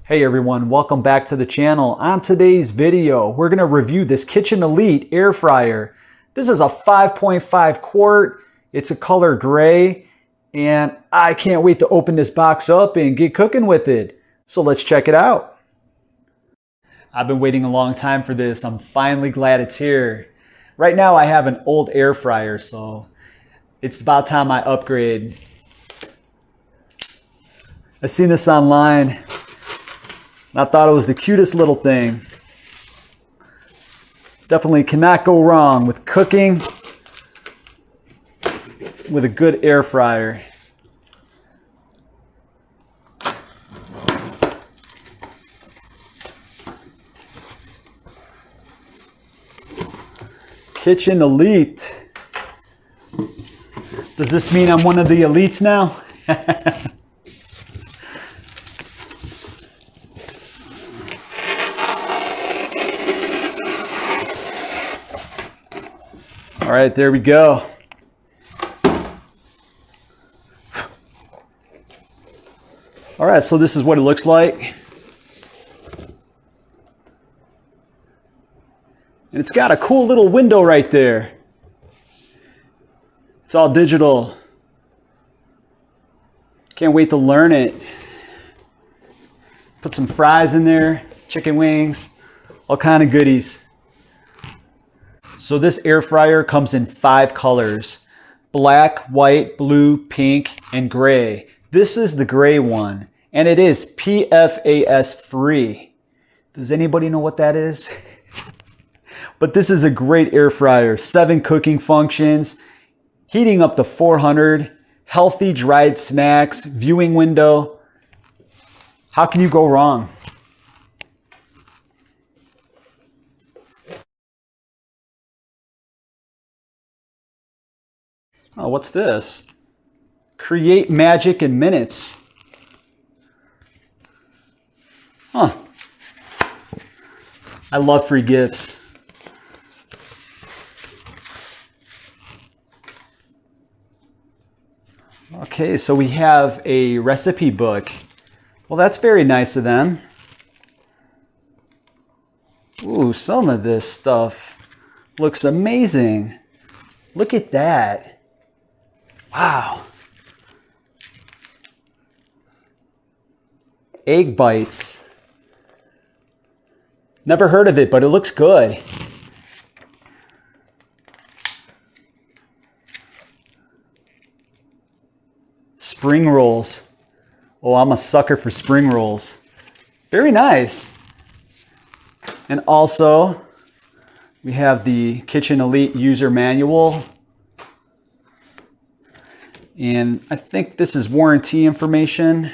Hey everyone, welcome back to the channel. On today's video, we're going to review this Kitchen Elite air fryer. This is a 5.5 quart. It's a color gray, and I can't wait to open this box up and get cooking with it. So let's check it out. I've been waiting a long time for this. I'm finally glad it's here. Right now I have an old air fryer, so it's about time I upgrade. I seen this online. I thought it was the cutest little thing. Definitely cannot go wrong with cooking with a good air fryer. Kitchen Elite. Does this mean I'm one of the elites now? All right, there we go. All right, so this is what it looks like. And it's got a cool little window right there. It's all digital. Can't wait to learn it. Put some fries in there, chicken wings, all kind of goodies. So this air fryer comes in 5 colors: black, white, blue, pink, and gray. This is the gray one, and it is PFAS free. Does anybody know what that is? But this is a great air fryer. 7 cooking functions, heating up to 400, healthy dried snacks, viewing window. How can you go wrong? Oh, what's this? Create magic in minutes. Huh. I love free gifts. Okay, so we have a recipe book. Well, that's very nice of them. Ooh, some of this stuff looks amazing. Look at that. Wow. Egg bites. Never heard of it, but it looks good. Spring rolls. Oh, I'm a sucker for spring rolls. Very nice. And also, we have the Kitchen Elite user manual. And I think this is warranty information,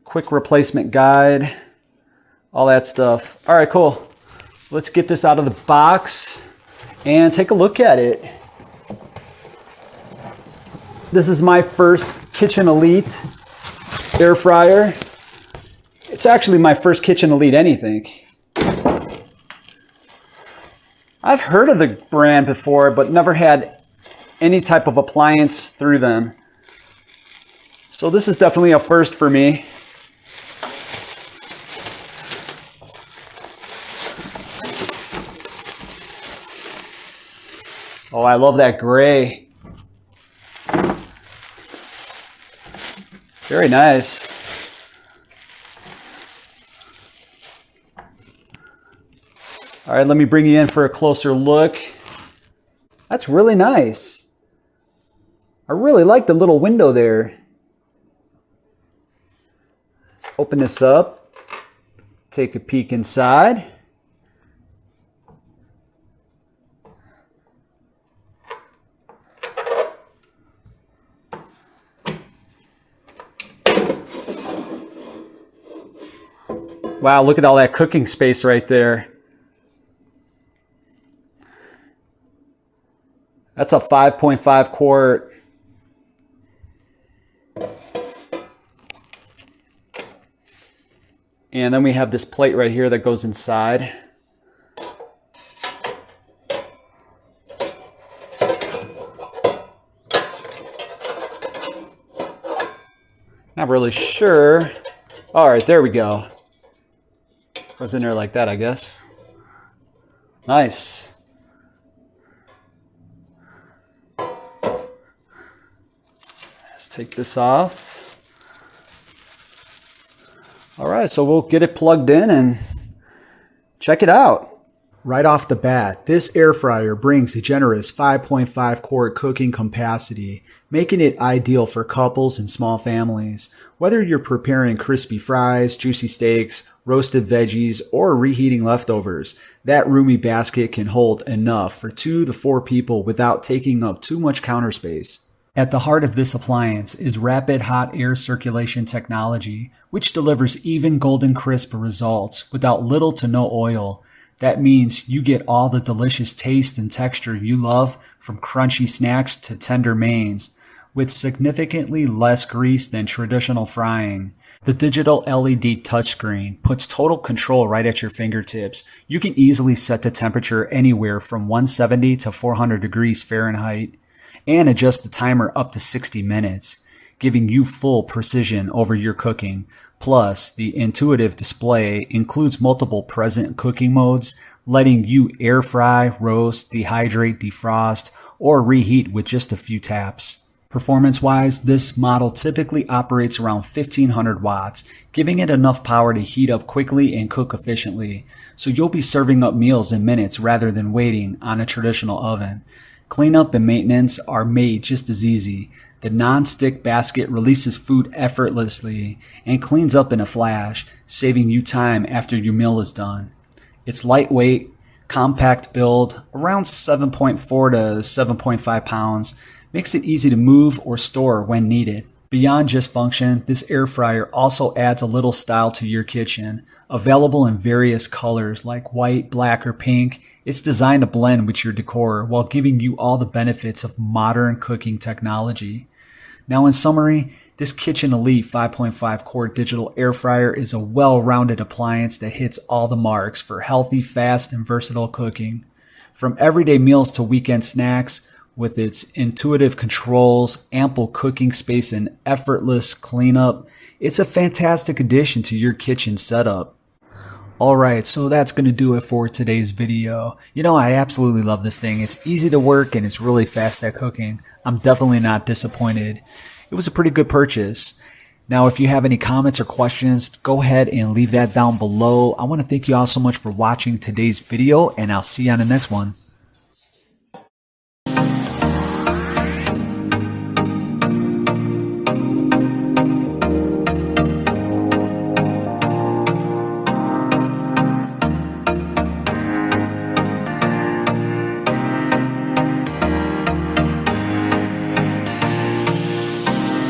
quick replacement guide, all that stuff. All right, cool. Let's get this out of the box and take a look at it. This is my first Kitchen Elite air fryer. It's actually my first Kitchen Elite anything. I've heard of the brand before, but never had any type of appliance through them. So this is definitely a first for me. Oh, I love that gray. Very nice. All right, let me bring you in for a closer look. That's really nice. I really like the little window there. Let's open this up. Take a peek inside. Wow, look at all that cooking space right there. That's a 5.5 quart. And then we have this plate right here that goes inside. Not really sure All right, there we go. Goes in there like that, I guess. Nice. Let's take this off. All right, so we'll get it plugged in and check it out. Right off the bat, this air fryer brings a generous 5.5 quart cooking capacity, making it ideal for couples and small families. Whether you're preparing crispy fries, juicy steaks, roasted veggies, or reheating leftovers, that roomy basket can hold enough for 2 to 4 people without taking up too much counter space. At the heart of this appliance is rapid hot air circulation technology, which delivers even golden crisp results without little to no oil. That means you get all the delicious taste and texture you love, from crunchy snacks to tender mains, with significantly less grease than traditional frying. The digital LED touchscreen puts total control right at your fingertips. You can easily set the temperature anywhere from 170 to 400 degrees Fahrenheit and adjust the timer up to 60 minutes, giving you full precision over your cooking. Plus, the intuitive display includes multiple present cooking modes, letting you air fry, roast, dehydrate, defrost, or reheat with just a few taps. Performance-wise, this model typically operates around 1500 watts, giving it enough power to heat up quickly and cook efficiently, so you'll be serving up meals in minutes rather than waiting on a traditional oven. Cleanup and maintenance are made just as easy. The non-stick basket releases food effortlessly and cleans up in a flash, saving you time after your meal is done. It's lightweight, compact build, around 7.4 to 7.5 pounds, makes it easy to move or store when needed. Beyond just function, this air fryer also adds a little style to your kitchen. Available in various colors like white, black, or pink, it's designed to blend with your decor while giving you all the benefits of modern cooking technology. Now, in summary, this Kitchen Elite 5.5 quart digital air fryer is a well-rounded appliance that hits all the marks for healthy, fast, and versatile cooking. From everyday meals to weekend snacks, with its intuitive controls, ample cooking space, and effortless cleanup, it's a fantastic addition to your kitchen setup. Alright, so that's going to do it for today's video. You know, I absolutely love this thing. It's easy to work and it's really fast at cooking. I'm definitely not disappointed. It was a pretty good purchase. Now, if you have any comments or questions, go ahead and leave that down below. I want to thank you all so much for watching today's video, and I'll see you on the next one.